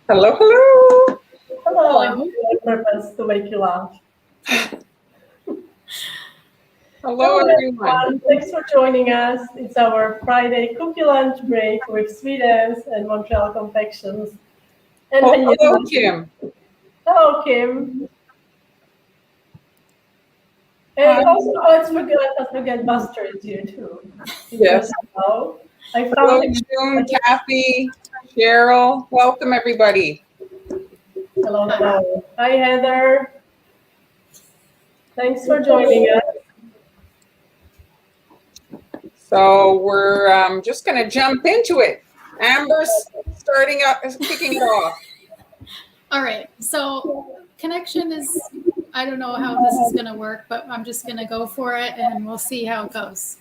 Hello, hello. Hello, I'm doing on purpose to make you laugh. Hello, everyone. Thanks for joining us. It's our Friday cookie lunch break with Sweetens and Montreal Confections. And hello, Kim. Hello, Kim. And also, let's forget Buster is here too. Yes. Hello. Hello, June, Kathy, Cheryl. Welcome, everybody. Hello, hello. Hi, Heather. Thanks for joining us. So we're just going to jump into it. Amber's kicking it off. All right. So connection is, I don't know how this is going to work, but I'm just going to go for it and we'll see how it goes.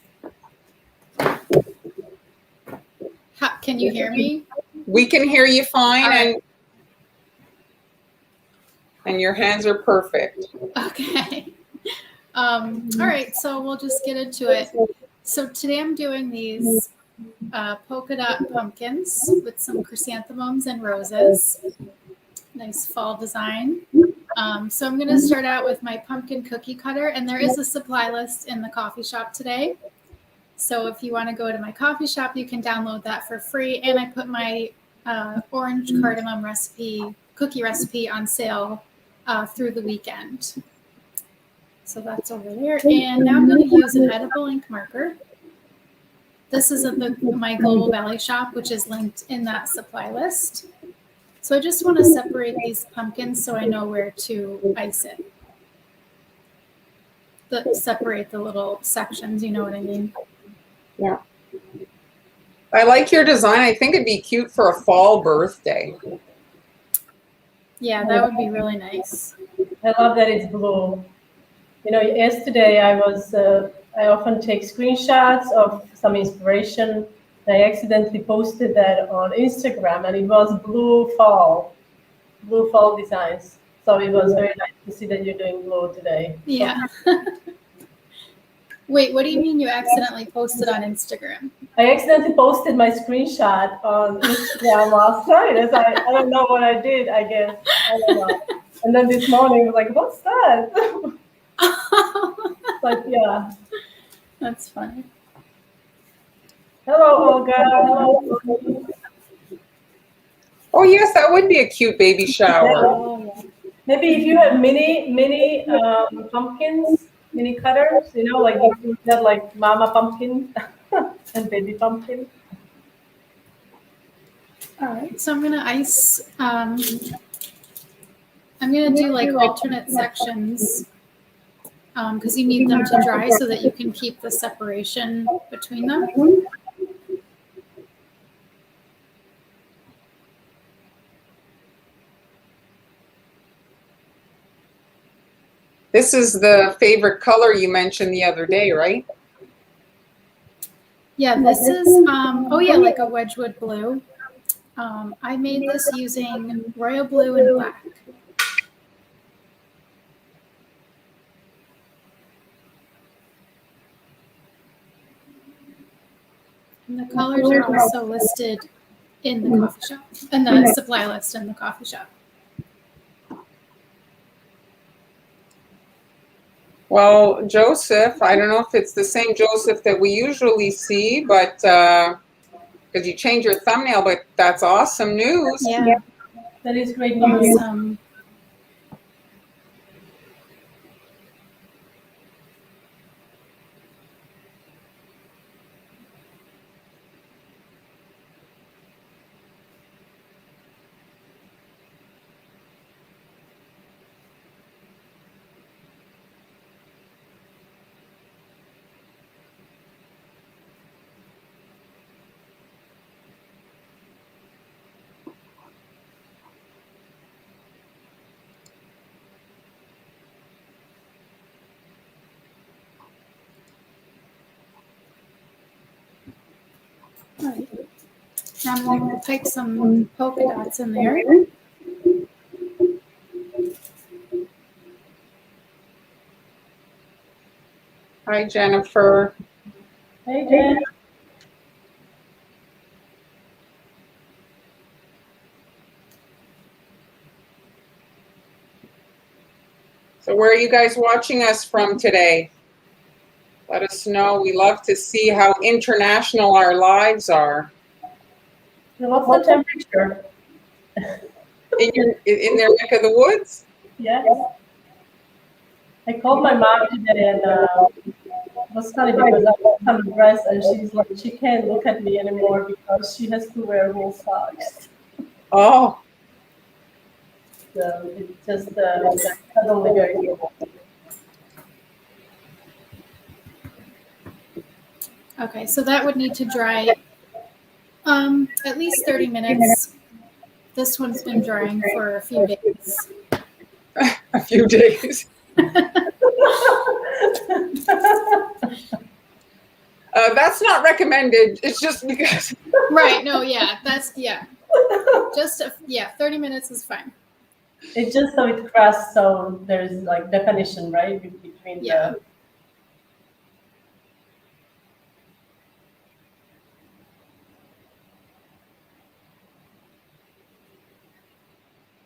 Can you hear me? We can hear you fine, and your hands are perfect. Okay. All right. So we'll just get into it. So today I'm doing these polka dot pumpkins with some chrysanthemums and roses. Nice fall design. So I'm going to start out with my pumpkin cookie cutter, and there is a supply list in the coffee shop today. So if you want to go to my coffee shop, you can download that for free. And I put my orange cardamom cookie recipe on sale through the weekend. So that's over there. And now I'm going to use an edible ink marker. This is at my Global Valley shop, which is linked in that supply list. So I just want to separate these pumpkins so I know where to ice it. Separate the little sections, you know what I mean? Yeah. I like your design. I think it'd be cute for a fall birthday. Yeah, that would be really nice. I love that it's blue. You know, yesterday I often take screenshots of some inspiration. I accidentally posted that on Instagram, and it was blue fall designs. So it was very nice to see that you're doing blue today. Yeah. Wait, what do you mean you accidentally posted on Instagram? I accidentally posted my screenshot on Instagram last night. I don't know what I did, I guess. I don't know. And then this morning I was like, what's that? Like, yeah. That's funny. Hello, Olga. Hello. Oh, yes, that would be a cute baby shower. Yeah. Maybe if you have mini pumpkins, mini cutters, you know, like you have like mama pumpkin and baby pumpkin. All right, so I'm gonna ice. I'm gonna do like alternate sections because you need them to dry so that you can keep the separation between them. This is the favorite color you mentioned the other day, right? Yeah, this is, like a Wedgwood blue. I made this using royal blue and black. And the colors are also listed in the coffee shop, in the supply list in the coffee shop. Well, Joseph, I don't know if it's the same Joseph that we usually see, but because you changed your thumbnail, but that's awesome news. Yeah, that is great news. Awesome. All right. Now I'm going to type some polka dots in there. Hi, Jennifer. Hey, Jen. So where are you guys watching us from today? Let us know. We love to see how international our lives are. What's the temperature? In their neck of the woods? Yes. I called my mom today, and it was funny because I was undressed, and she's like, she can't look at me anymore because she has to wear wool socks. Oh, So it's just suddenly very cold. Okay, so that would need to dry at least 30 minutes. This one's been drying for a few days. a few days. That's not recommended. It's just because. Right, no, yeah, just 30 minutes is fine. It's just so it crusts, so there's like definition, right, between Yeah. the.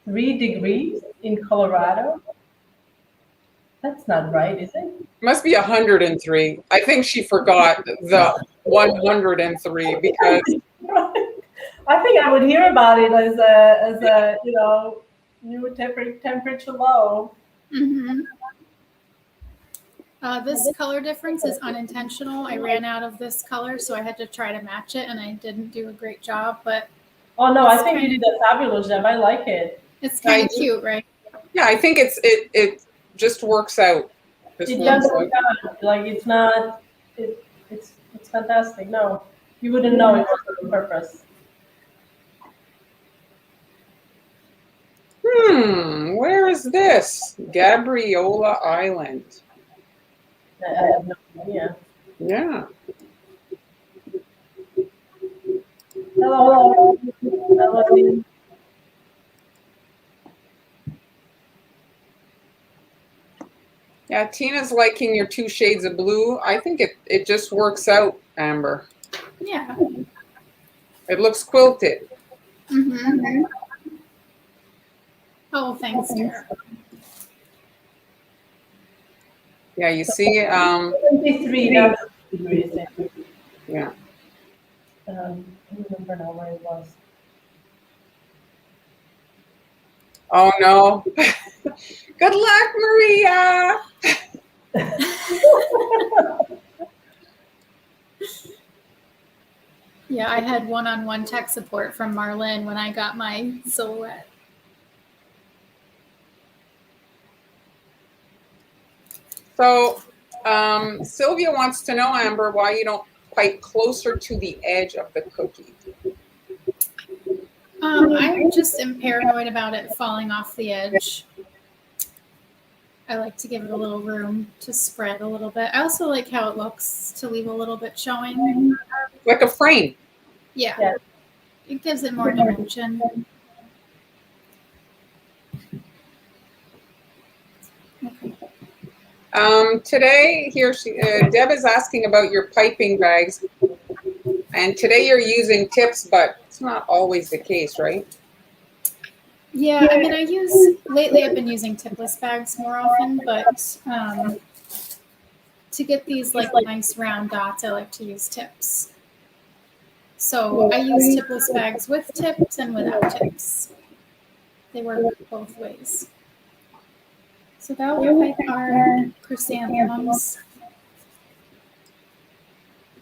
3 degrees in Colorado? That's not right, is it? Must be 103. I think she forgot the 103 because I think I would hear about it as a new temperature low. Mm-hmm. This color difference is unintentional. I ran out of this color, so I had to try to match it, and I didn't do a great job, but Oh no, I think you did a fabulous job. I like it. it's kind of cute, right? yeah, I think it just works out. It does work out. Like it's not. It's fantastic. No, you wouldn't know it was on purpose. Where is this? Gabriola Island. I have no idea. Yeah. Hello. Hello. Yeah, Tina's liking your 2 shades of blue. I think it just works out, Amber. Yeah. It looks quilted. Mm-hmm. Oh, thanks, Tara. Yeah, you see, 23, not degrees. yeah. I don't remember now where it was. Oh no. Good luck, Maria. Yeah, I had one-on-one tech support from Marlene when I got my silhouette. So Sylvia wants to know, Amber, why you don't pipe closer to the edge of the cookie. I just am paranoid about it falling off the edge. I like to give it a little room to spread a little bit. I also like how it looks to leave a little bit showing. Like a frame. Yeah. It gives it more dimension. Okay. Today, Deb is asking about your piping bags. And today you're using tips, but it's not always the case, right? Yeah, I mean, lately I've been using tipless bags more often, but to get these like nice round dots, I like to use tips. So I use tipless bags with tips and without tips. They work both ways. So that will pipe our chrysanthemums.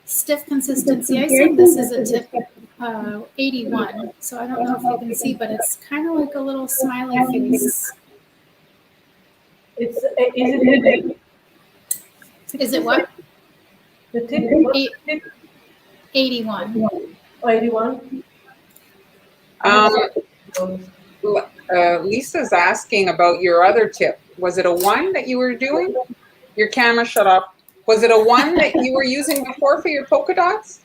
Stiff consistency icing. This is a tip 81. So I don't know if you can see, but it's kind of like a little smiley face. Is it? Is it what? The tip? 81. Oh, 81? Lisa's asking about your other tip. Was it a 1 that you were doing? Your camera shut off. Was it a 1 that you were using before for your polka dots?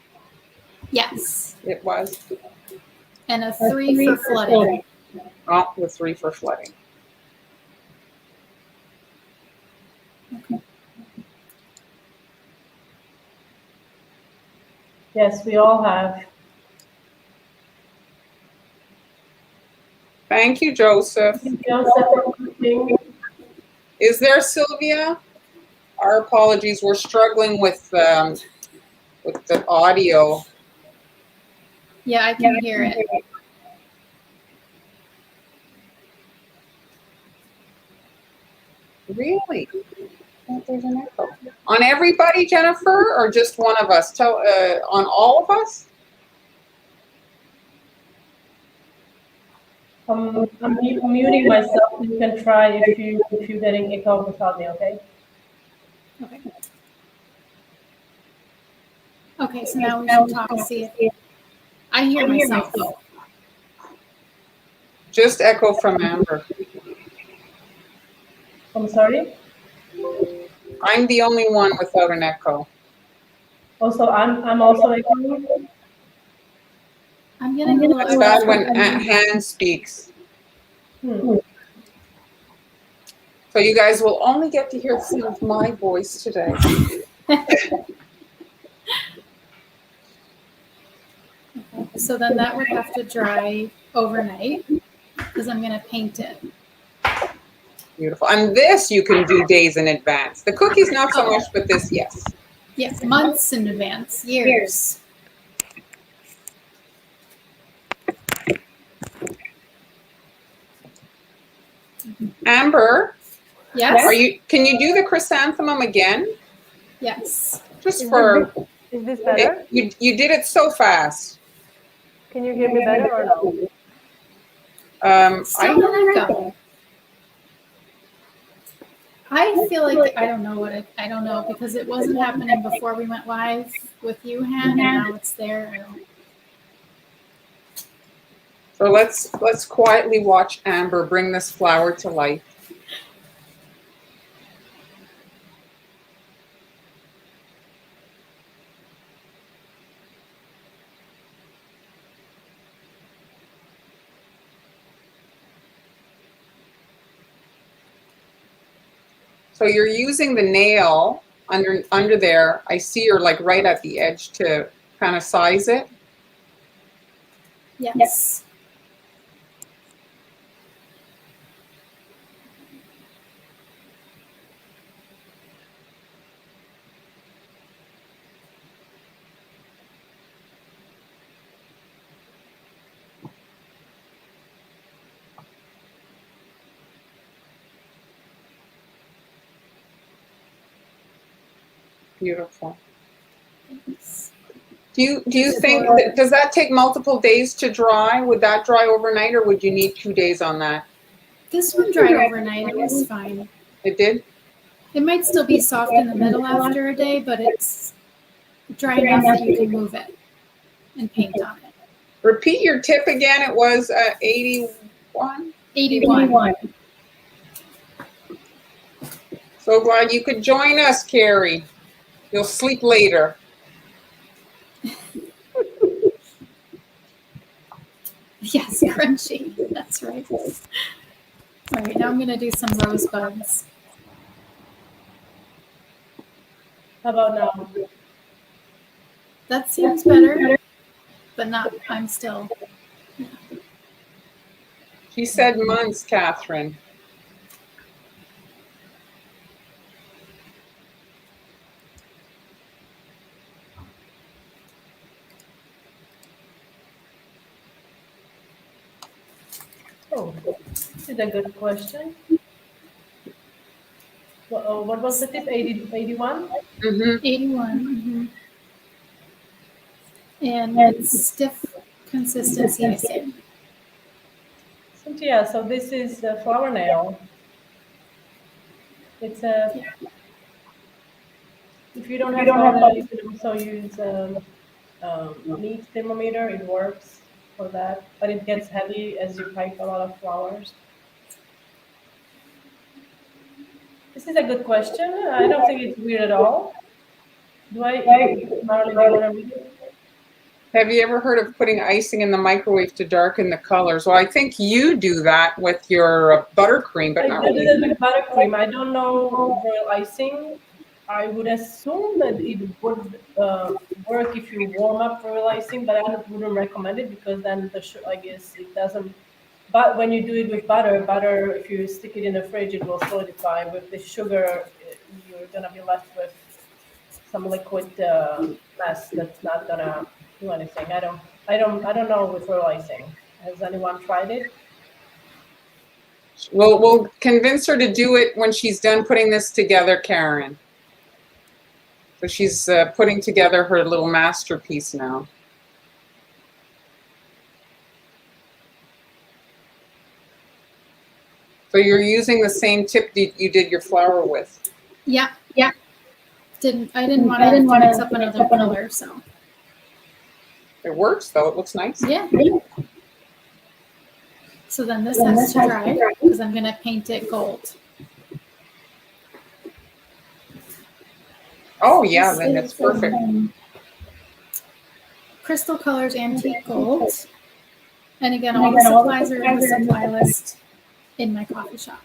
Yes. It was. And a 3 for flooding. Oh, the 3 for flooding. Okay. Yes, we all have. Thank you, Joseph. Thank you, Joseph, for cooking. Is there, Sylvia? Our apologies. We're struggling with the audio. Yeah, I can hear it. Really? Oh, there's an echo. On everybody, Jennifer, or just one of us? Tell on all of us? I'm muting myself. You can try if you're getting echo without me, okay? Okay. Okay, so now we should talk to see if I hear myself. Just echo from Amber. I'm sorry. I'm the only one without an echo. Also, I'm also echoing. I'm getting a little. It's bad when Han speaks. So you guys will only get to hear the sound of my voice today. So then that would have to dry overnight because I'm going to paint it. Beautiful. And this you can do days in advance. The cookies not so much, but this, yes. Yes, months in advance, years. Amber, Yes. Can you do the chrysanthemum again? Yes. Just for. Is this better? You did it so fast. Can you hear me better or no? Still an echo. I feel like I don't know because it wasn't happening before we went live with you, Han, and now it's there. So let's quietly watch Amber bring this flower to life. So you're using the nail under there. I see you're like right at the edge to kind of size it. Yes. Beautiful. Yes. Do you think does that take multiple days to dry? Would that dry overnight, or would you need 2 days on that? This one dried overnight. It was fine. It did? It might still be soft in the middle after a day, but it's dry enough that you can move it and paint on it. Repeat your tip again. It was 81? 81. So glad you could join us, Carrie. You'll sleep later. Yes, crunchy. That's right. All right, now I'm going to do some rosebuds. How about now? That seems better, but not, I'm still. She said months, Catherine. Oh, this is a good question. What was the tip? 81? Mm-hmm. 81. Mm-hmm. And it's stiff consistency, I think. Cynthia, so this is the flower nail. It's a. If you don't have powder, you can also use meat thermometer. It works for that, but it gets heavy as you pipe a lot of flowers. This is a good question. I don't think it's weird at all. Marilyn, do you want to read it? Have you ever heard of putting icing in the microwave to darken the colors? Well, I think you do that with your buttercream, but not I do really. that with buttercream. I don't know royal icing. I would assume that it would work if you warm up royal icing, but I wouldn't recommend it because then I guess it doesn't but when you do it with butter, if you stick it in the fridge, it will solidify. With the sugar, you're gonna be left with some liquid mess that's not gonna do anything. I don't know with royal icing. Has anyone tried it? We'll convince her to do it when she's done putting this together, Karen. So she's putting together her little masterpiece now. So you're using the same tip you did your flour with. Yeah. I didn't want to mix up another color, so. It works though. It looks nice. Yeah. So then this has to dry because I'm going to paint it gold. Oh yeah, then it's perfect. Crystal Colors Antique Gold. And again, all the supplies are in the supply list in my coffee shop.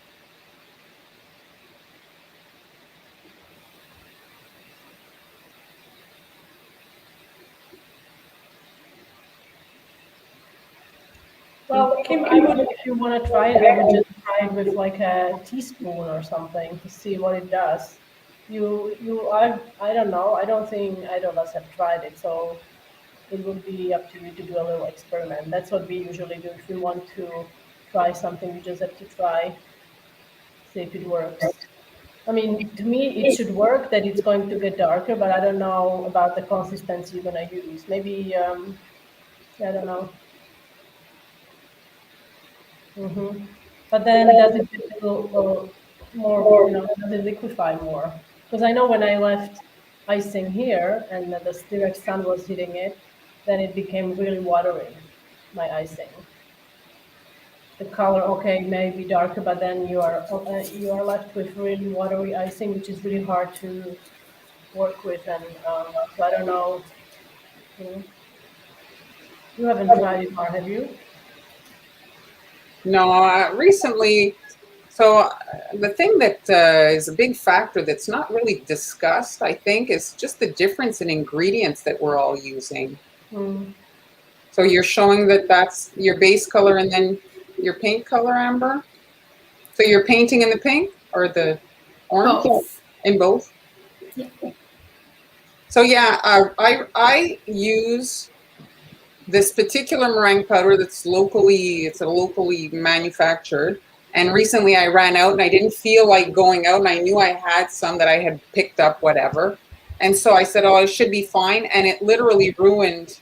Well, Kim, I would, if you want to try it, I would just try it with like a teaspoon or something to see what it does. I don't know. I don't think either of us have tried it, so it would be up to you to do a little experiment. That's what we usually do. If we want to try something, we just have to try, see if it works. I mean, to me, it should work, that it's going to get darker, but I don't know about the consistency you're going to use. Maybe, I don't know. But then does it get a little more, does it liquefy more? Because I know when I left icing here and the direct sun was hitting it, then it became really watery, my icing. The color, okay, may be darker, but then you are left with really watery icing, which is really hard to work with. And so I don't know. You haven't tried it, Mar, have you? No, recently. So the thing that is a big factor that's not really discussed, I think, is just the difference in ingredients that we're all using. So you're showing that that's your base color and then your paint color, Amber? So you're painting in the pink or the orange? Both. In both? Yeah. So yeah, I use this particular meringue powder that's locally manufactured. And recently I ran out and I didn't feel like going out, and I knew I had some that I had picked up, whatever. And so I said, oh, it should be fine. And it literally ruined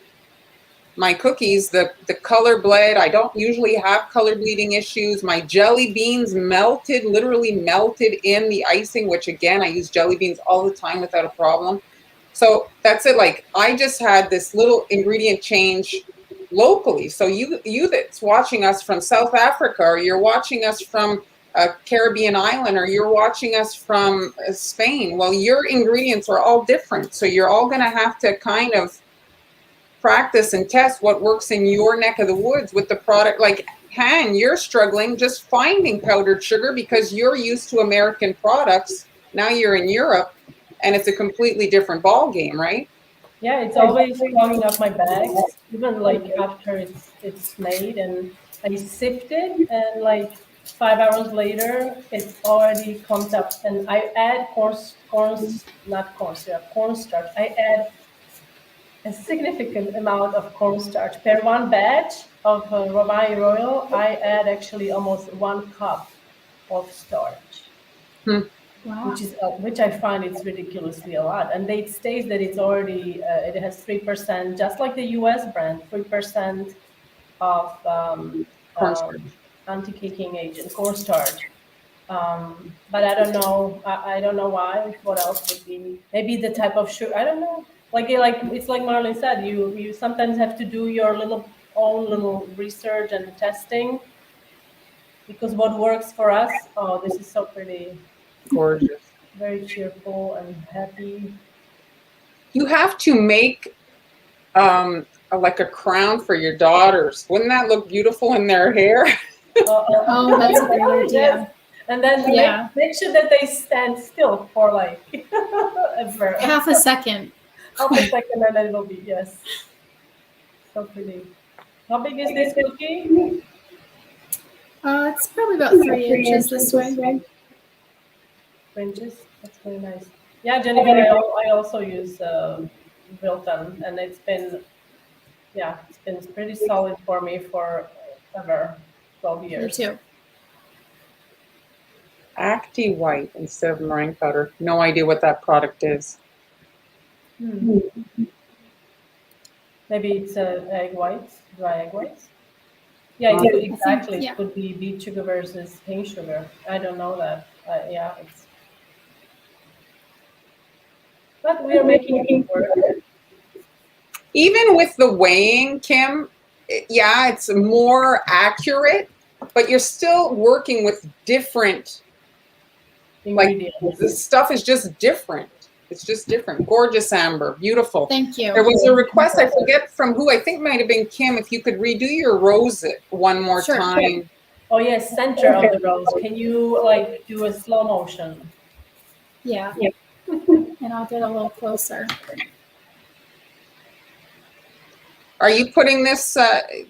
my cookies. The color bled. I don't usually have color bleeding issues. My jelly beans literally melted in the icing, which again, I use jelly beans all the time without a problem. So that's it. Like, I just had this little ingredient change locally. So you that's watching us from South Africa, or you're watching us from a Caribbean island, or you're watching us from Spain, well, your ingredients are all different. So you're all going to have to kind of practice and test what works in your neck of the woods with the product. Like, Han, you're struggling just finding powdered sugar because you're used to American products. Now you're in Europe and it's a completely different ball game, right? Yeah, it's always clogging up my bags, even like after it's made, and I sipped it, and like 5 hours later, it's already clumped up. And I add not corn syrup, cornstarch. I add a significant amount of cornstarch per one batch of Romai Royal. I add actually almost 1 cup of starch. Wow. Which I find it's ridiculously a lot. And it states that it's already it has 3%, just like the U.S. brand, 3% of anti-caking agent, cornstarch. But I don't know. I don't know why. What else would be? Maybe the type of sugar. I don't know. Like it's like Marlene said. You sometimes have to do your own little research and testing, because what works for us. Oh, this is so pretty. Gorgeous. Very cheerful and happy. You have to make like a crown for your daughters. Wouldn't that look beautiful in their hair? Oh, that's a great idea. Yes. And then make sure that they stand still for like half a second. Half a second, and then it'll be, yes. So pretty. How big is this cookie? It's probably about 3 inches this way. 3 inches. That's very nice. Yeah, Jennifer, I also use Wilton, and it's been pretty solid for me for ever 12 Me years. too. Acti White instead of meringue powder. No idea what that product is. Maybe it's egg whites, dry egg whites. Yeah, it could, exactly. yeah. It could be beet sugar versus cane sugar. I don't know that. Yeah, but we are making it work. Even with the weighing, Kim, yeah, it's more accurate, but you're still working with different Ingredients. Like the stuff is just different. It's just different. Gorgeous, Amber. Beautiful. Thank you. There was a request, I forget from who, I think might have been Kim, if you could redo your rose one more Sure. time. Oh yes, center of the rose. Can you like do a slow motion? Yeah. And I'll get a little closer. Are you putting this,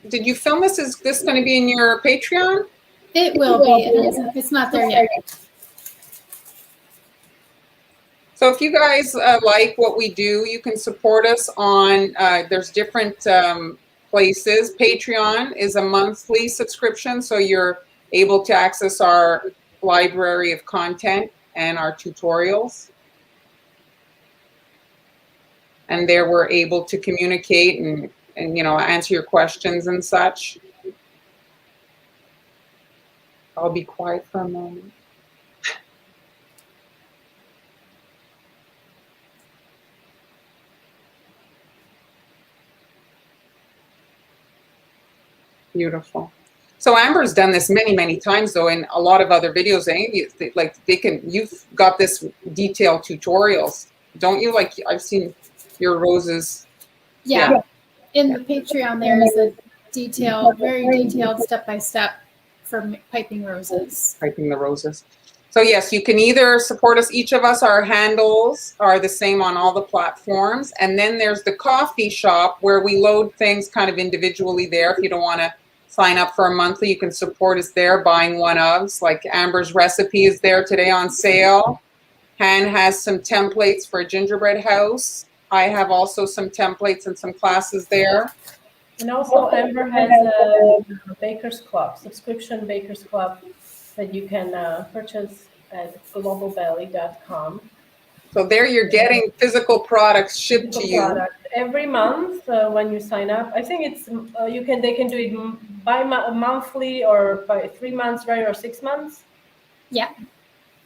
did you film this? Is this going to be in your Patreon? It will be. It's not there yet. So if you guys like what we do, you can support us on, there's different places. Patreon is a monthly subscription, so you're able to access our library of content and our tutorials. And there we're able to communicate and you know, answer your questions and such. I'll be quiet for a moment. Beautiful. So Amber's done this many, many times though in a lot of other videos. You've got this detailed tutorials, don't you? Like I've seen your roses. Yeah. In the Patreon, there is a detailed, very detailed step-by-step for piping roses. Piping the roses. So yes, you can either support us. Each of us, our handles are the same on all the platforms. And then there's the coffee shop where we load things kind of individually there. If you don't want to sign up for a monthly, you can support us there buying one ofs. Like Amber's recipe is there today on sale. Han has some templates for a gingerbread house. I have also some templates and some classes there. And also Amber has a Baker's Club, subscription Baker's Club that you can purchase at globalbelly.com. So there you're getting physical products shipped to you. Every month when you sign up. I think it's they can do it monthly or by 3 months, right, or 6 months. Yeah.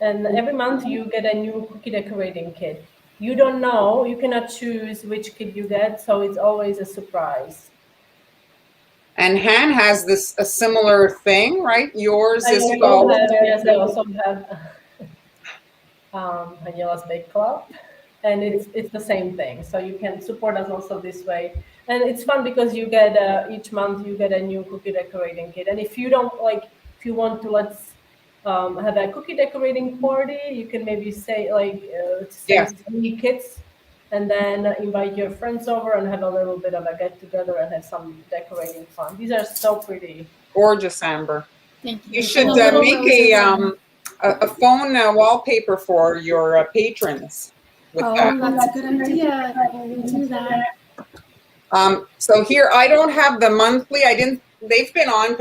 And every month you get a new cookie decorating kit. You don't know, you cannot choose which kit you get, so it's always a surprise. And Han has a similar thing, right? Yours is called. Yes, I also have Daniela's Bake Club, and it's the same thing. So you can support us also this way, and it's fun because you get each month you get a new cookie decorating kit. And if you don't like, if you want to have a cookie decorating party, you can maybe say like say 3 kits. And then invite your friends over and have a little bit of a get-together and have some decorating fun. These are so pretty. Gorgeous, Amber. Thank you. You should make a phone wallpaper for your patrons. With that. That's a good idea. I will do that. So here, I don't have the monthly. They've been on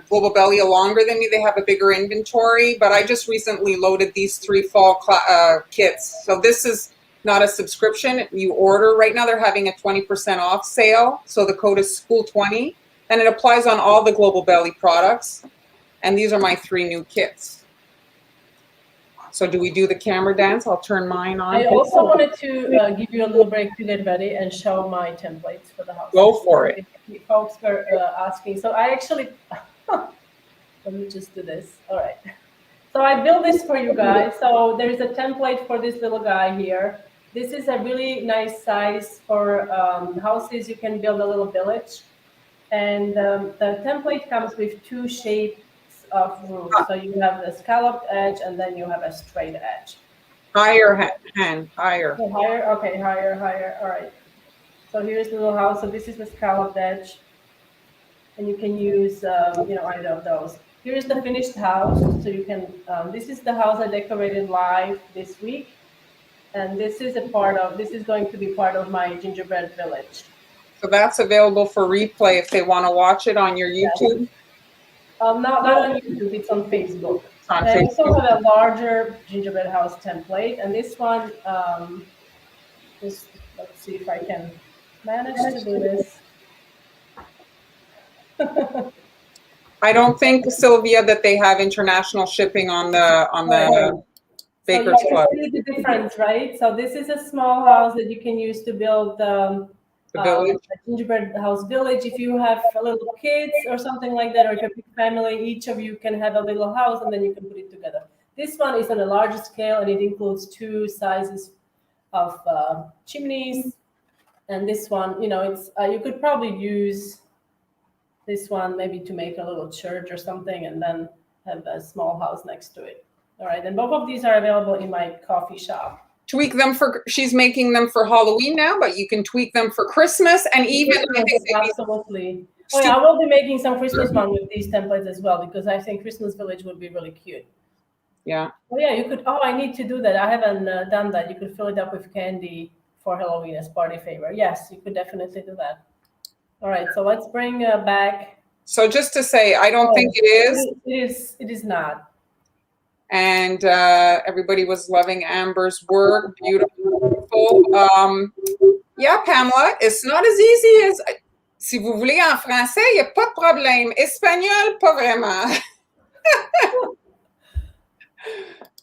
Global Belly longer than me. They have a bigger inventory, but I just recently loaded these 3 fall kits. So this is not a subscription. You order right now, they're having a 20% off sale. So the code is SCHOOL20 and it applies on all the Global Belly products. And these are my 3 new kits. So do we do the camera dance? I'll turn mine on. I also wanted to give you a little break to get ready and show my templates for the house. Go for it. Folks were asking. So I actually, let me just do this. All right. So I built this for you guys. So there is a template for this little guy here. This is a really nice size for houses. You can build a little village. And the template comes with 2 shapes of roof. So you have the scalloped edge and then you have a straight edge. Higher, Han, higher. So higher? Okay, higher. All right. So here's the little house. So this is the scalloped edge. And you can use, either of those. here's the finished house. So you can, this is the house I decorated live this week. And this is this is going to be part of my gingerbread village. So that's available for replay if they want to watch it on your YouTube. Yes. Not on YouTube, it's on Facebook. On and I also Facebook. have a larger gingerbread house template, and this one, let's see if I can manage to do this. I don't think, Sylvia, that they have international shipping on the Baker's So Club. you can see the difference, right? So this is a small house that you can use to build The village. a gingerbread house village. If you have little kids or something like that, or if you have a big family, each of you can have a little house and then you can put it together. This one is on a larger scale and it includes 2 sizes of chimneys. And this one, you know, it's you could probably use this one maybe to make a little church or something and then have a small house next to it. All right, and both of these are available in my coffee shop. Tweak them she's making them for Halloween now, but you can tweak them for Christmas and even Absolutely. Oh yeah, I will be making some Christmas one with these templates as well because I think Christmas village would be really cute. Yeah. Oh yeah, you could. Oh, I need to do that. I haven't done that. You could fill it up with candy for Halloween as party favor. Yes, you could definitely do that. All right, so let's bring back. So just to say, I don't think it is. It is not. And everybody was loving Amber's work. Beautiful. Yeah, Pamela, it's not as easy as... Si vous voulez en français, il n'y a pas de problème. Espagnol, pas vraiment.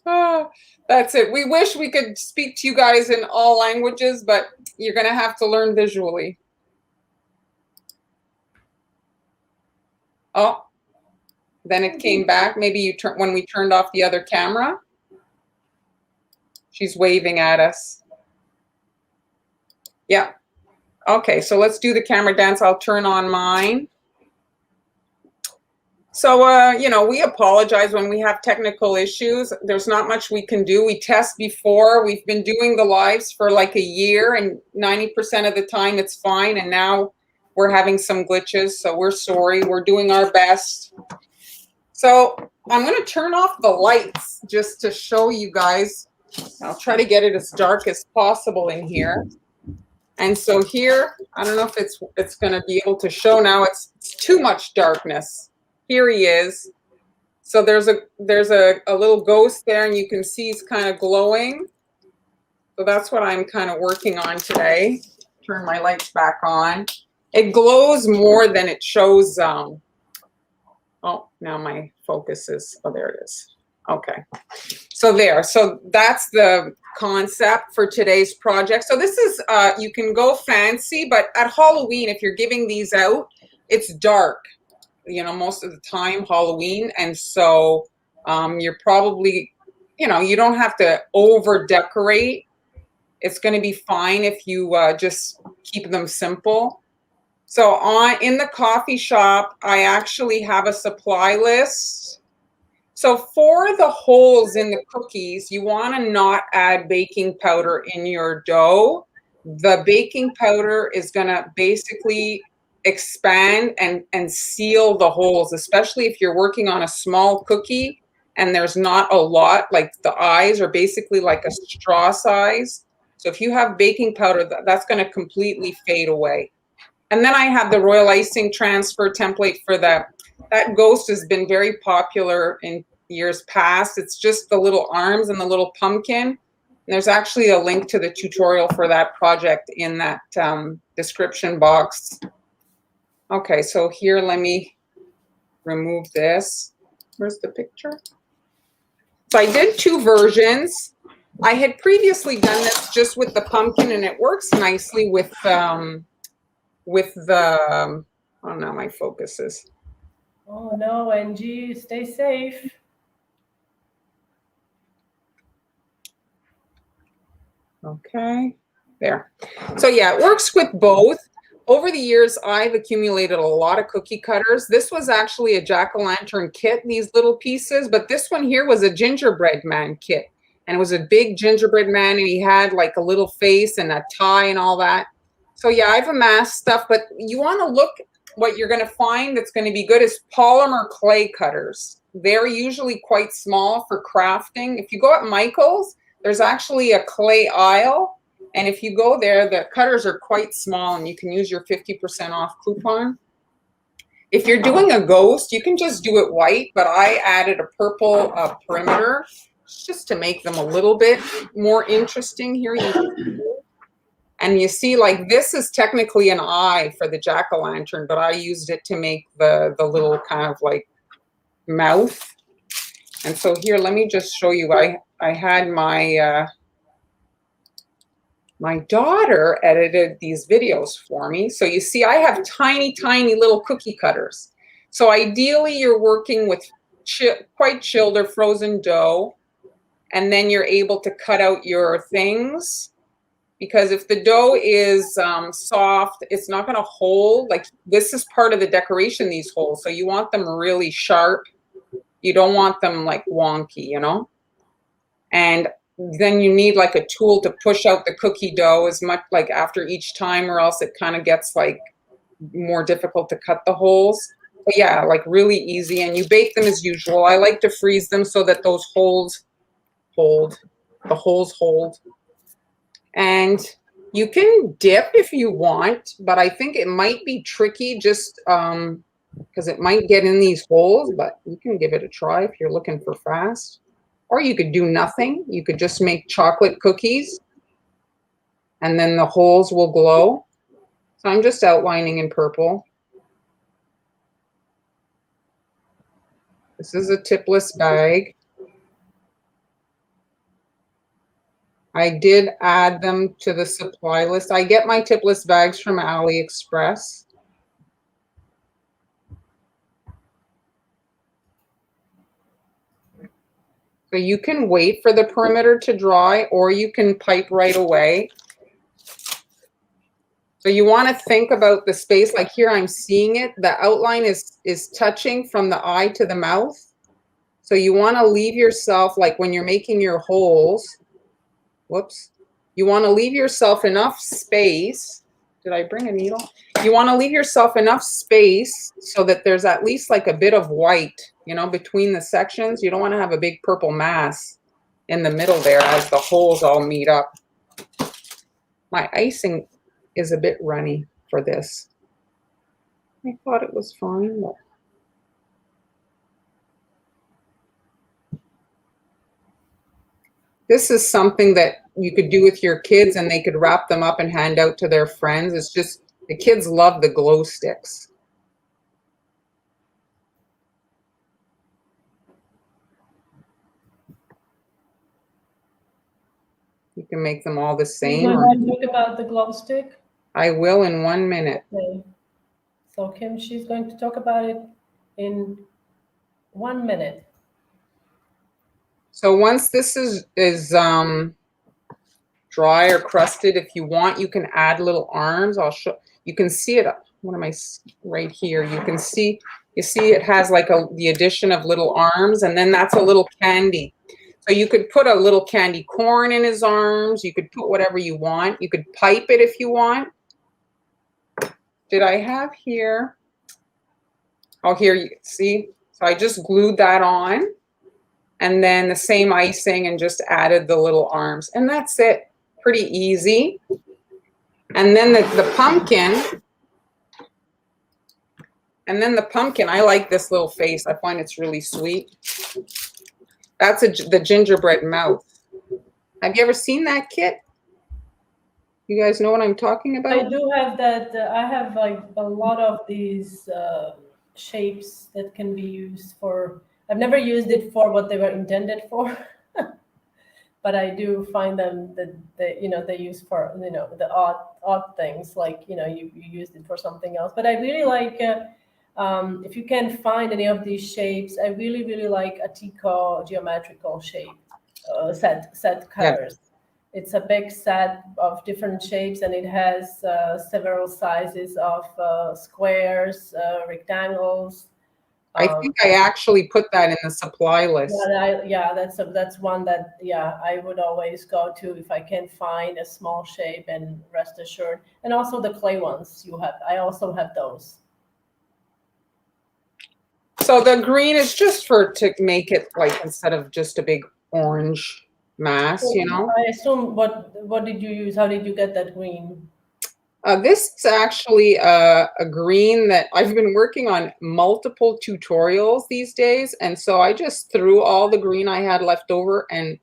Oh, that's it. We wish we could speak to you guys in all languages, but you're going to have to learn visually. Oh. Then it came back. Maybe when we turned off the other camera. She's waving at us. Yeah. Okay, so let's do the camera dance. I'll turn on mine. So, you know, we apologize when we have technical issues. There's not much we can do. We test before. We've been doing the lives for like a year, and 90% of the time it's fine. And now we're having some glitches, so we're sorry. We're doing our best. So I'm going to turn off the lights just to show you guys. I'll try to get it as dark as possible in here. And so here, I don't know if it's going to be able to show now. It's too much darkness. Here he is. So there's a little ghost there, and you can see he's kind of glowing. So that's what I'm kind of working on today. Turn my lights back on. It glows more than it shows. Oh, now my focus is, oh, there it is. Okay. So there, so that's the concept for today's project. So this is, you can go fancy, but at Halloween, if you're giving these out, it's dark, you know, most of the time, Halloween. And so you're probably, you know, you don't have to over decorate. It's going to be fine if you just keep them simple. So in the coffee shop, I actually have a supply list. So for the holes in the cookies, you want to not add baking powder in your dough. The baking powder is going to basically expand and seal the holes, especially if you're working on a small cookie and there's not a lot, like the eyes are basically like a straw size. So if you have baking powder, that's going to completely fade away. And then I have the royal icing transfer template for that. That ghost has been very popular in years past. It's just the little arms and the little pumpkin. And there's actually a link to the tutorial for that project in that description box. Okay, so here, let me remove this. Where's the picture? So I did 2 versions. I had previously done this just with the pumpkin, and it works nicely with the, oh no, my focus is. Oh no, Angie, stay safe. Okay, there. So yeah, it works with both. Over the years, I've accumulated a lot of cookie cutters. This was actually a jack-o'-lantern kit, these little pieces, but this one here was a gingerbread man kit. And it was a big gingerbread man, and he had like a little face and a tie and all that. So yeah, I've amassed stuff, but you want to look what you're going to find that's going to be good is polymer clay cutters. They're usually quite small for crafting. If you go at Michael's, there's actually a clay aisle. And if you go there, the cutters are quite small and you can use your 50% off coupon. If you're doing a ghost, you can just do it white, but I added a purple perimeter just to make them a little bit more interesting here. And you see, like, this is technically an eye for the jack-o'-lantern, but I used it to make the little kind of like mouth. And so here, let me just show you. I had my my daughter edited these videos for me. So you see, I have tiny, tiny little cookie cutters. So ideally, you're working with quite chilled or frozen dough, and then you're able to cut out your things. Because if the dough is soft, it's not going to hold. Like, this is part of the decoration, these holes. So you want them really sharp. You don't want them like wonky, you know? And then you need like a tool to push out the cookie dough as much, like after each time, or else it kind of gets like more difficult to cut the holes. But yeah, like really easy. And you bake them as usual. I like to freeze them so that those holes hold. The holes hold. And you can dip if you want, but I think it might be tricky just because it might get in these holes, but you can give it a try if you're looking for fast. Or you could do nothing. You could just make chocolate cookies and then the holes will glow. So I'm just outlining in purple. This is a tipless bag. I did add them to the supply list. I get my tipless bags from AliExpress. So you can wait for the perimeter to dry, or you can pipe right away. So you want to think about the space. Like here, I'm seeing it. The outline is touching from the eye to the mouth. So you want to leave yourself, like when you're making your holes, whoops, you want to leave yourself enough space. Did I bring a needle? You want to leave yourself enough space so that there's at least like a bit of white, you know, between the sections. You don't want to have a big purple mass in the middle there as the holes all meet up. My icing is a bit runny for this. I thought it was fine, but this is something that you could do with your kids and they could wrap them up and hand out to their friends. It's just, the kids love the glow sticks. You can make them all the same. You want to talk about the glow stick? I will in 1 minute. Okay. So Kim, she's going to talk about it in 1 minute. So once this is dry or crusted, if you want, you can add little arms. I'll show. You can see it. What am I right here? You can see. You see, it has like the addition of little arms, and then that's a little candy. So you could put a little candy corn in his arms. You could put whatever you want. You could pipe it if you want. Did I have here? Oh, here you see. So I just glued that on. And then the same icing and just added the little arms. And that's it. Pretty easy. And then the pumpkin. And then the pumpkin, I like this little face. I find it's really sweet. That's the gingerbread mouth. Have you ever seen that kit? You guys know what I'm talking about? I do have that. I have like a lot of these shapes that can be used for. I've never used it for what they were intended for, but I do find them that they use for the odd things, like you used it for something else. But I really like if you can find any of these shapes. I really like a Tico geometrical shape set cutters. Yeah. It's a big set of different shapes, and it has several sizes of squares, rectangles. I think I actually put that in the supply list. That's one that I would always go to if I can find a small shape, and rest assured. And also the clay ones you have. I also have those. So the green is just to make it like instead of just a big orange mass, you know. I assume what did you use? How did you get that green? This is actually a green that I've been working on multiple tutorials these days, and so I just threw all the green I had left over and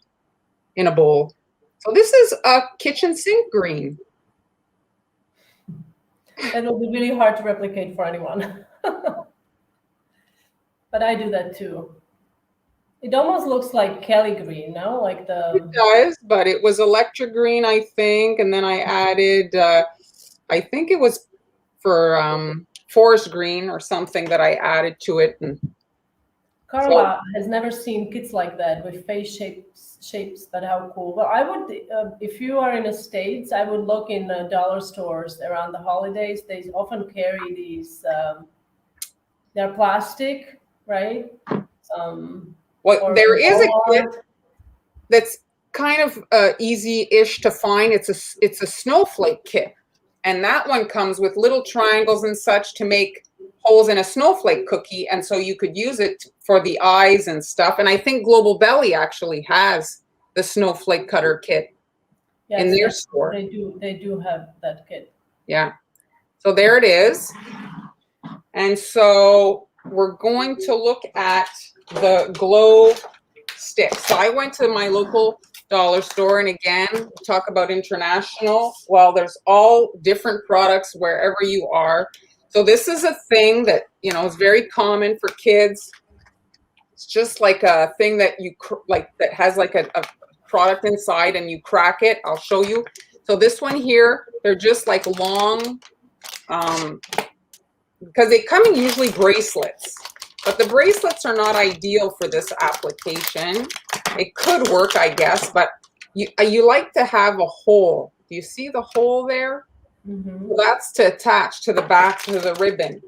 in a bowl. So this is a kitchen sink green. That will be really hard to replicate for anyone. But I do that too. It almost looks like Kelly green, no? Like the. It does, but it was electric green, I think, and then I added, I think it was for forest green or something that I added to it. And Carla has never seen kits like that with face shapes. But how cool! Well, I would, if you are in the States, I would look in dollar stores around the holidays. They often carry these. They're plastic, right? Well, there is a kit that's kind of easy-ish to find. It's a snowflake kit, and that one comes with little triangles and such to make holes in a snowflake cookie, and so you could use it for the eyes and stuff. And I think Global Belly actually has the snowflake cutter kit in their store. They do have that kit. Yeah. So there it is. And so we're going to look at the glow sticks. So I went to my local dollar store, and again, talk about international. Well, there's all different products wherever you are. So this is a thing that, you know, is very common for kids. It's just like a thing that you like that has like a product inside and you crack it. I'll show you. So this one here, they're just like long, because they come in usually bracelets, but the bracelets are not ideal for this application. It could work, I guess, but you like to have a hole. Do you see the hole there? Mm-hmm. So that's to attach to the back of the ribbon.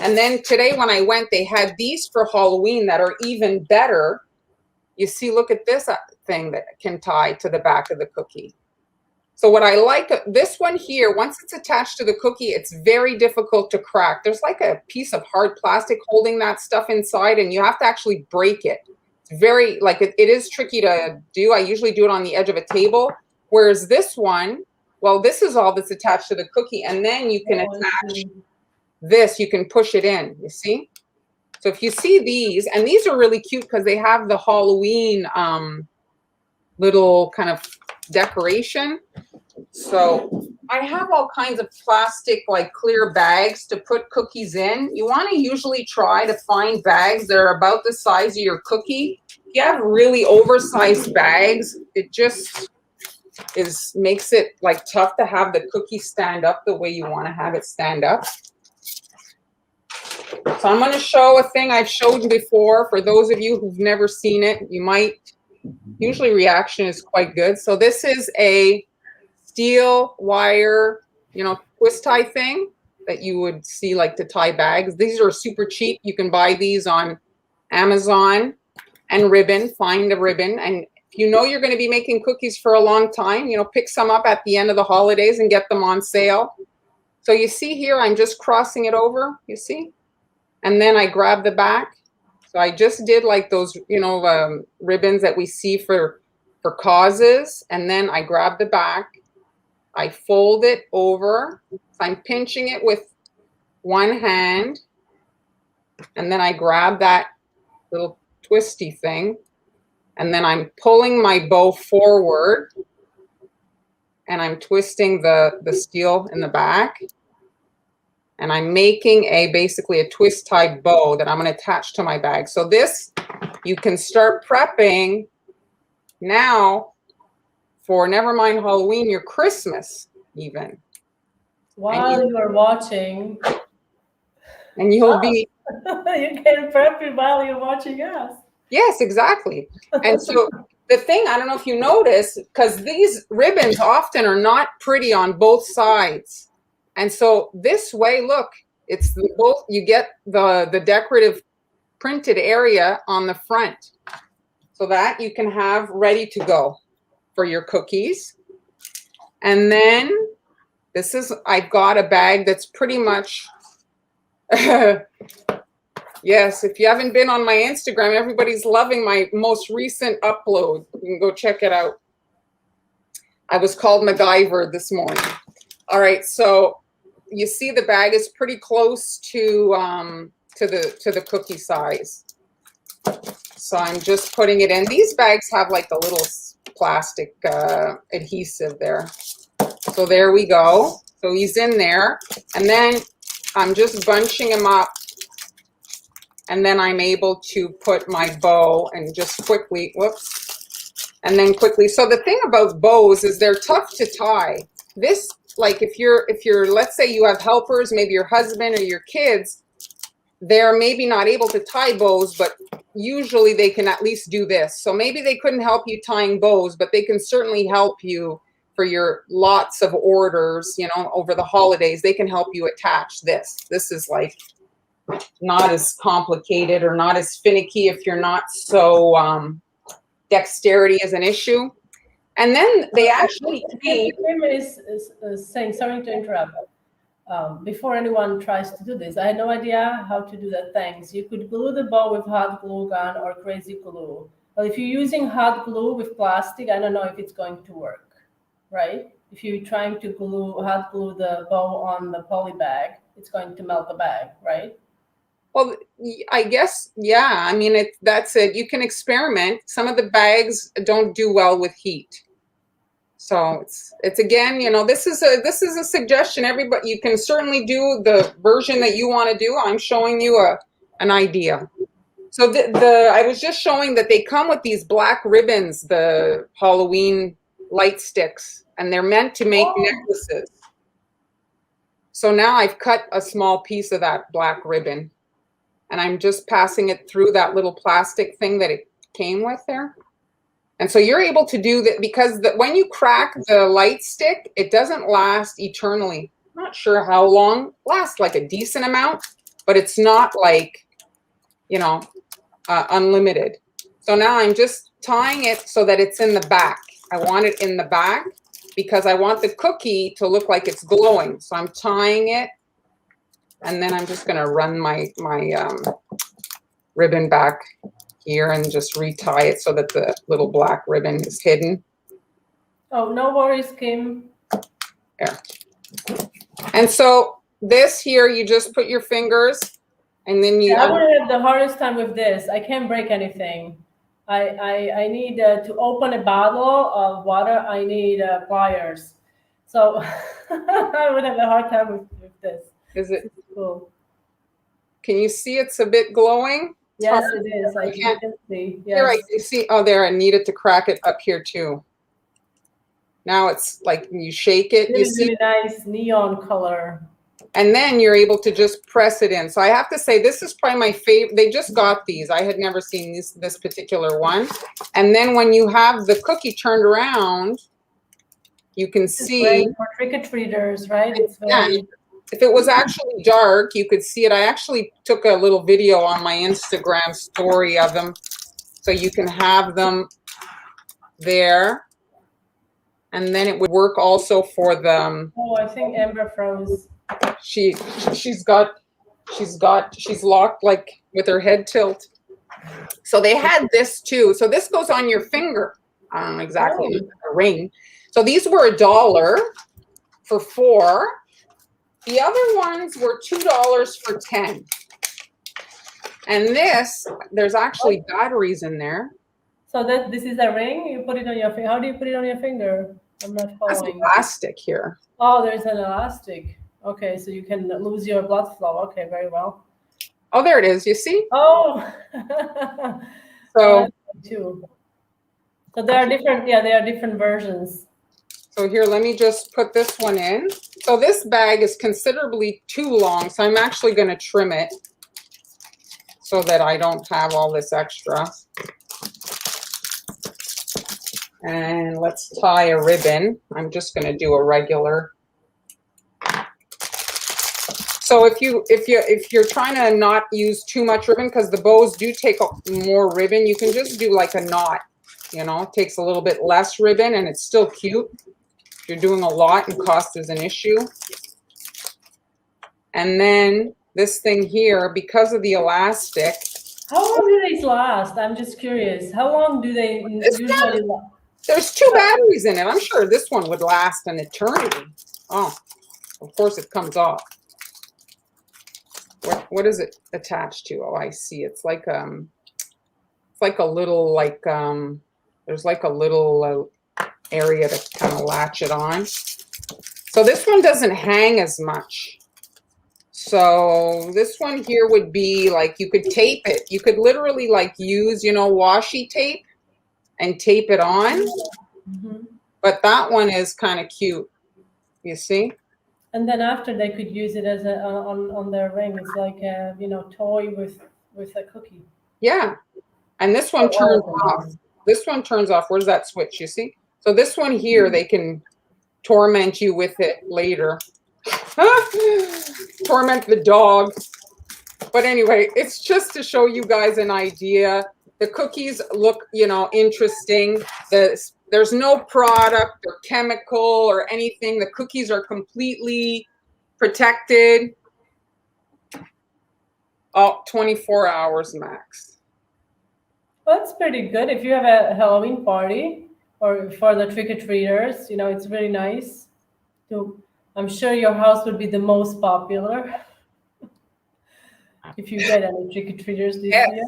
And then today when I went, they had these for Halloween that are even better. You see, look at this thing that can tie to the back of the cookie. So what I like, this one here, once it's attached to the cookie, it's very difficult to crack. There's like a piece of hard plastic holding that stuff inside, and you have to actually break it. It's very, like, it is tricky to do. I usually do it on the edge of a table, whereas this one, well, this is all that's attached to the cookie, and then you can attach this, you can push it in, you see? So if you see these, and these are really cute because they have the Halloween little kind of decoration. So I have all kinds of plastic, like clear bags to put cookies in. You want to usually try to find bags that are about the size of your cookie. If you have really oversized bags, it just makes it like tough to have the cookie stand up the way you want to have it stand up. So I'm going to show a thing I've showed before. For those of you who've never seen it, you might, usually reaction is quite good. So this is a steel wire, you know, twist tie thing that you would see like to tie bags. These are super cheap. You can buy these on Amazon. And ribbon, find a ribbon. And if you know you're going to be making cookies for a long time, you know, pick some up at the end of the holidays and get them on sale. So you see here, I'm just crossing it over, you see? And then I grab the back. So I just did like those, you know, ribbons that we see for causes. And then I grab the back. I fold it over. So I'm pinching it with one hand. And then I grab that little twisty thing. And then I'm pulling my bow forward. And I'm twisting the steel in the back. And I'm making basically a twist tie bow that I'm going to attach to my bag. So this, you can start prepping now for, never mind Halloween, your Christmas even. While you are watching. And you'll be. You can prep it while you're watching us. Yes, exactly. And so the thing, I don't know if you notice, because these ribbons often are not pretty on both sides. And so this way, look, it's both, you get the decorative printed area on the front so that you can have ready to go for your cookies. And then this is, I've got a bag that's pretty much Yes, if you haven't been on my Instagram, everybody's loving my most recent upload. You can go check it out. I was called MacGyver this morning. All right, so you see the bag is pretty close to the cookie size. So I'm just putting it in. These bags have like a little plastic adhesive there. So there we go. So he's in there, and then I'm just bunching him up, and then I'm able to put my bow and just quickly, whoops, and then quickly. So the thing about bows is they're tough to tie. This, like if you're, let's say you have helpers, maybe your husband or your kids, they're maybe not able to tie bows, but usually they can at least do this. So maybe they couldn't help you tying bows, but they can certainly help you for your lots of orders, you know, over the holidays. They can help you attach this. This is like not as complicated or not as finicky if you're not so dexterity is an issue. And then they actually came. Kim is saying, sorry to interrupt. Before anyone tries to do this, I had no idea how to do that thing. So you could glue the bow with hot glue gun or crazy glue. But if you're using hot glue with plastic, I don't know if it's going to work, right? If you're trying to hot glue the bow on the poly bag, it's going to melt the bag, right? Well, I guess, yeah. I mean, that's it. You can experiment. Some of the bags don't do well with heat. So it's again, you know, this is a suggestion. Everybody, you can certainly do the version that you want to do. I'm showing you an idea. So I was just showing that they come with these black ribbons, the Halloween light sticks, and they're meant to make necklaces. So now I've cut a small piece of that black ribbon, and I'm just passing it through that little plastic thing that it came with there. And so you're able to do that because when you crack the light stick, it doesn't last eternally. I'm not sure how long. It lasts like a decent amount, but it's not like, you know, unlimited. So now I'm just tying it so that it's in the back. I want it in the back because I want the cookie to look like it's glowing. So I'm tying it, and then I'm just going to run my ribbon back here and just retie it so that the little black ribbon is hidden. Oh, no worries, Kim. There. And so this here, you just put your fingers, and then you. I would have the hardest time with this. I can't break anything. I need to open a bottle of water. I need pliers. So I would have a hard time with this. Is it cool? Can you see it's a bit glowing? Yes, it is. I can see. Yes. Here, you see. Oh, there. I needed to crack it up here too. Now it's like you shake it. You see, really nice neon color. And then you're able to just press it in. So I have to say, this is probably my favorite. They just got these. I had never seen this particular one. And then when you have the cookie turned around, you can see. For trick-or-treaters, right? It's very. If it was actually dark, you could see it. I actually took a little video on my Instagram story of them, so you can have them there. And then it would work also for them. Oh, I think Amber froze. She's locked like with her head tilt. So they had this too. So this goes on your finger. I don't know exactly, a ring. So these were $1 for 4. The other ones were $2 for 10. And there's actually batteries in there. So this is a ring. You put it on your finger. How do you put it on your finger? I'm not following. That's elastic here. Oh, there's an elastic. Okay, so you can lose your blood flow. Okay, very well. Oh, there it is. You see? Oh. So too. So there are different. Yeah, there are different versions. So here, let me just put this one in. So this bag is considerably too long, so I'm actually going to trim it so that I don't have all this extra. And let's tie a ribbon. I'm just going to do a regular. So if you're trying to not use too much ribbon, because the bows do take more ribbon, you can just do like a knot. You know, it takes a little bit less ribbon and it's still cute. If you're doing a lot and cost is an issue. And then this thing here, because of the elastic. How long do these last? I'm just curious. How long do they usually last? There's 2 batteries in it. I'm sure this one would last an eternity. Oh, of course it comes off. What is it attached to? Oh, I see. It's like a little there's like a little area to kind of latch it on. So this one doesn't hang as much. So this one here would be like, you could tape it. You could literally like use, washi tape and tape it on. Mm-hmm. But that one is kind of cute. You see? And then after they could use it as on their ring. It's like a toy with a cookie. Yeah. And this one turns off. This one turns off. Where's that switch? You see? So this one here, they can torment you with it later. Torment the dog. But anyway, it's just to show you guys an idea. The cookies look, interesting. There's no product or chemical or anything. The cookies are completely protected. 24 hours max. Well, that's pretty good. If you have a Halloween party or for the trick-or-treaters, it's really nice. I'm sure your house would be the most popular if you get any trick-or-treaters this year.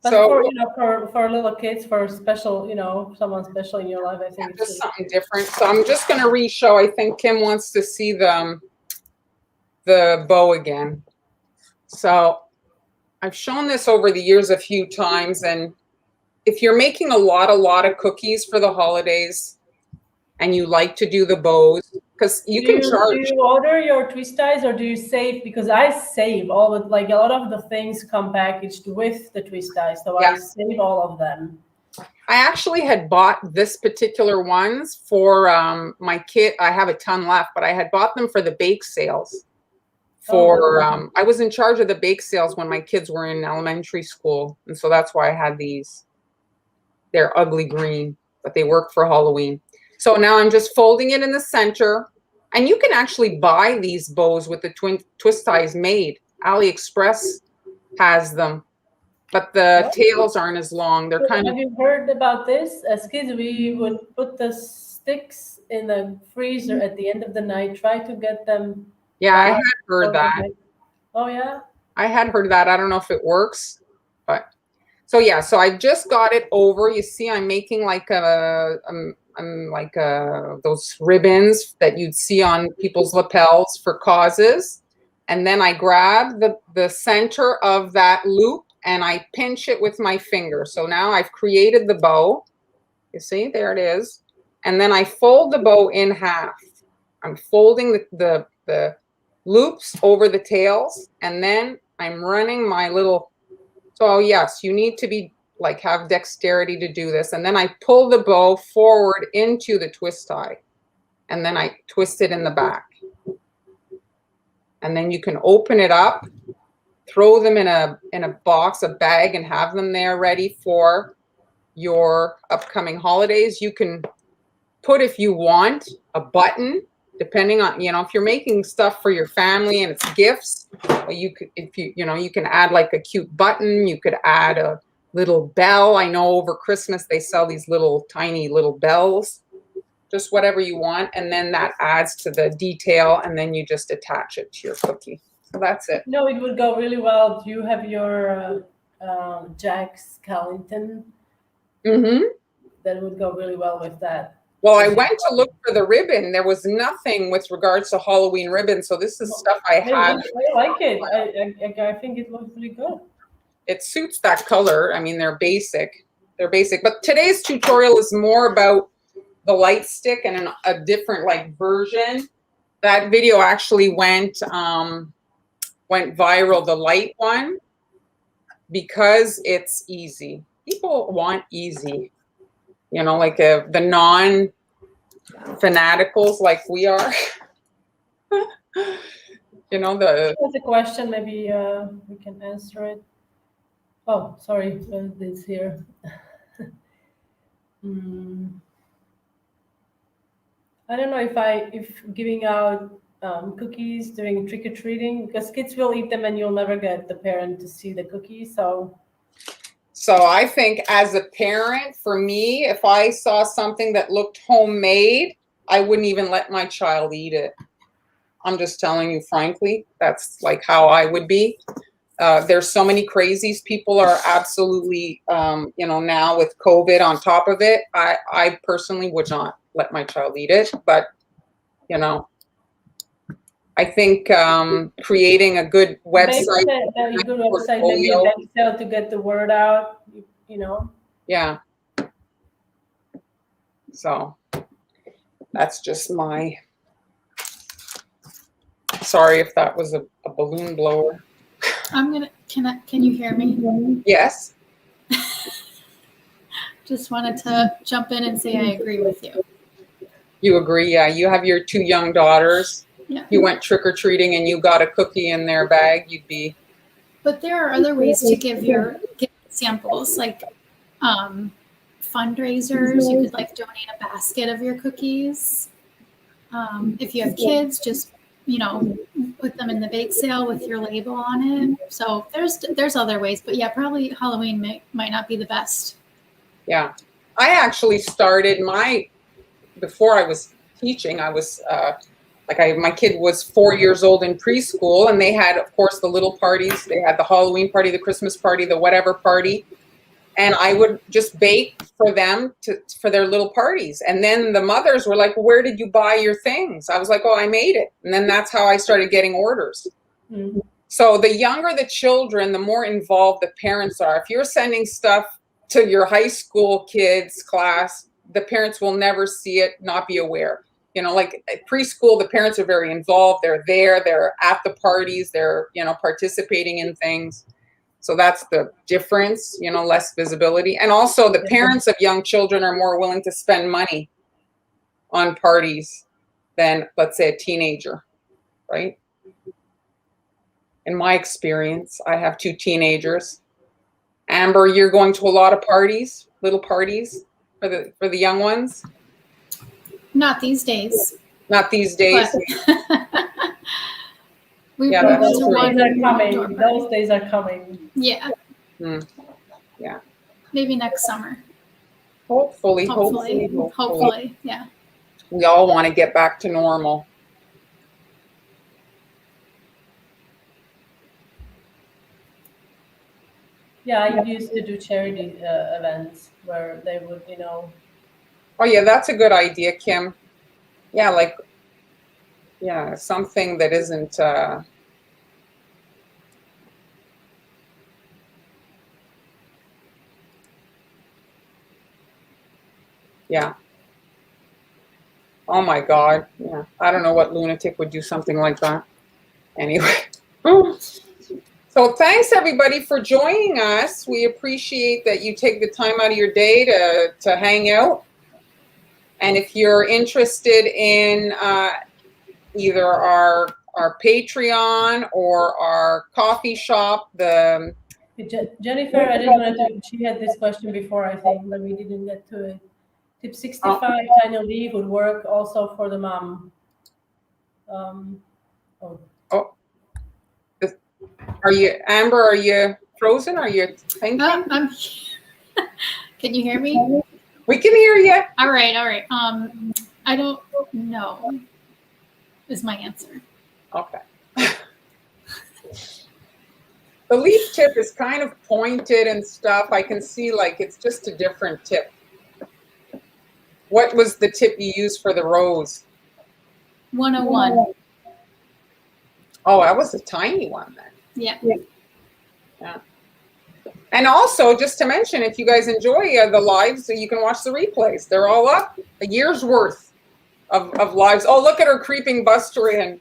But So, for little kids, for special, someone special in your life, I think it's just something different. So I'm just going to re-show. I think Kim wants to see the bow again. So I've shown this over the years a few times, and if you're making a lot of cookies for the holidays and you like to do the bows, because you can charge. Do you order your twist ties or do you save? Because I save all of, like, a lot of the things come packaged with the twist ties, so I save all of them. I actually had bought this particular ones for my kid. I have a ton left, but I had bought them for the bake sales. I was in charge of the bake sales when my kids were in elementary school, and so that's why I had these. They're ugly green, but they work for Halloween. So now I'm just folding it in the center, and you can actually buy these bows with the twist ties made. AliExpress has them, but the tails aren't as long. They're kind of. Have you heard about this? As kids, we would put the sticks in the freezer at the end of the night, try to get them. Yeah, I had heard that. Oh, yeah? I had heard that. I don't know if it works, but so yeah. So I just got it over. You see, I'm making like those ribbons that you'd see on people's lapels for causes, and then I grab the center of that loop and I pinch it with my finger. So now I've created the bow. You see, there it is, and then I fold the bow in half. I'm folding the loops over the tails, and then I'm running my little. So yes, you need to be have dexterity to do this, and then I pull the bow forward into the twist tie, and then I twist it in the back, and then you can open it up, throw them in a box, a bag, and have them there ready for your upcoming holidays. You can put, if you want, a button, depending on, if you're making stuff for your family and it's gifts, you could, you can add like a cute button. You could add a little bell. I know over Christmas they sell these tiny little bells, just whatever you want. And then that adds to the detail, and then you just attach it to your cookie. So that's it. No, it would go really well. Do you have your Jack Skellington? Mm-hmm. That would go really well with that. Well, I went to look for the ribbon. There was nothing with regards to Halloween ribbon. So this is stuff I had. I like it. I think it looks really good. It suits that color. I mean, they're basic. But today's tutorial is more about the light stick and a different version. That video actually went viral, the light one, because it's easy. People want easy. The non-fanaticals like we are. There's a question, maybe we can answer it. Oh, sorry, it's here. I don't know if giving out cookies during trick-or-treating? Because kids will eat them and you'll never get the parent to see the cookies. So I think as a parent, for me, if I saw something that looked homemade, I wouldn't even let my child eat it. I'm just telling you frankly, that's like how I would be. There's so many crazies. People are absolutely, now with COVID on top of it, I personally would not let my child eat it. But, I think creating a good website, a good website, maybe a website to get the word out, Yeah. So that's just my, sorry if that was a balloon blower. Can you hear me? Yes. Just wanted to jump in and say I agree with you. You agree? Yeah. You have your 2 young daughters. Yeah. You went trick-or-treating and you got a cookie in their bag, you'd be. But there are other ways to give samples, like fundraisers. You could like donate a basket of your cookies. If you have kids, just put them in the bake sale with your label on it. So there's other ways, but yeah, probably Halloween might not be the best. Yeah. I actually started before I was teaching, I was my kid was 4 years old in preschool, and they had, of course, the little parties. They had the Halloween party, the Christmas party, the whatever party. And I would just bake for them for their little parties. And then the mothers were like, where did you buy your things? I was like, oh, I made it. And then that's how I started getting orders. Mm-hmm. So the younger the children, the more involved the parents are. If you're sending stuff to your high school kids class, the parents will never see it, not be aware. Like at preschool, the parents are very involved. They're there. They're at the parties. They're, participating in things. So that's the difference, less visibility. And also the parents of young children are more willing to spend money on parties than, let's say, a teenager, right? In my experience, I have 2 teenagers. Amber, you're going to a lot of parties, little parties for the young ones? Not these days. Not these days. Those days are coming. Yeah. Yeah. Maybe next summer. Hopefully. Yeah. We all want to get back to normal. Yeah, I used to do charity events where they would, Oh yeah, that's a good idea, Kim. Yeah, something that isn't. Yeah. Oh my God. Yeah. I don't know what lunatic would do something like that. Anyway. So thanks everybody for joining us. We appreciate that you take the time out of your day to hang out. And if you're interested in either our Patreon or our coffee shop, Jennifer, I just wanted to, she had this question before, I think, but we didn't get to it. Tip 65 annual leave would work also for the mom. Are you, Amber, are you frozen? Are you thinking? Can you hear me? We can hear you. All right. I don't know is my answer. Okay. The leaf tip is kind of pointed and stuff. I can see it's just a different tip. What was the tip you used for the rose? 101. Oh, that was a tiny one then. Yeah. And also, just to mention, if you guys enjoy the lives, you can watch the replays. They're all up. A year's worth of lives. Oh, look at her creeping Buster in.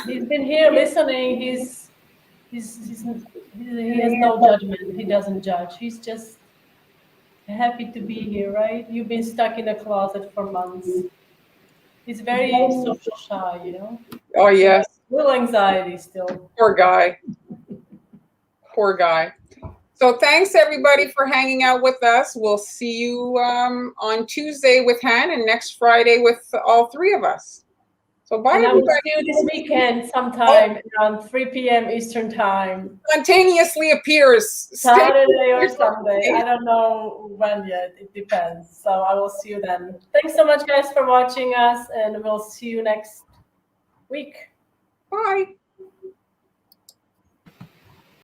He's been here listening. He has no judgment. He doesn't judge. He's just happy to be here, right? You've been stuck in a closet for months. He's very social shy, Oh, yes. Little anxiety still. Poor guy. Poor guy. So thanks, everybody, for hanging out with us. We'll see you on Tuesday with Han and next Friday with all 3 of us. So bye, And I will everybody. see you this weekend sometime around 3 p.m. Eastern time. Spontaneously appears. Saturday or Sunday. I don't know when yet. It depends. So I will see you then. Thanks so much, guys, for watching us, and we'll see you next week. Bye.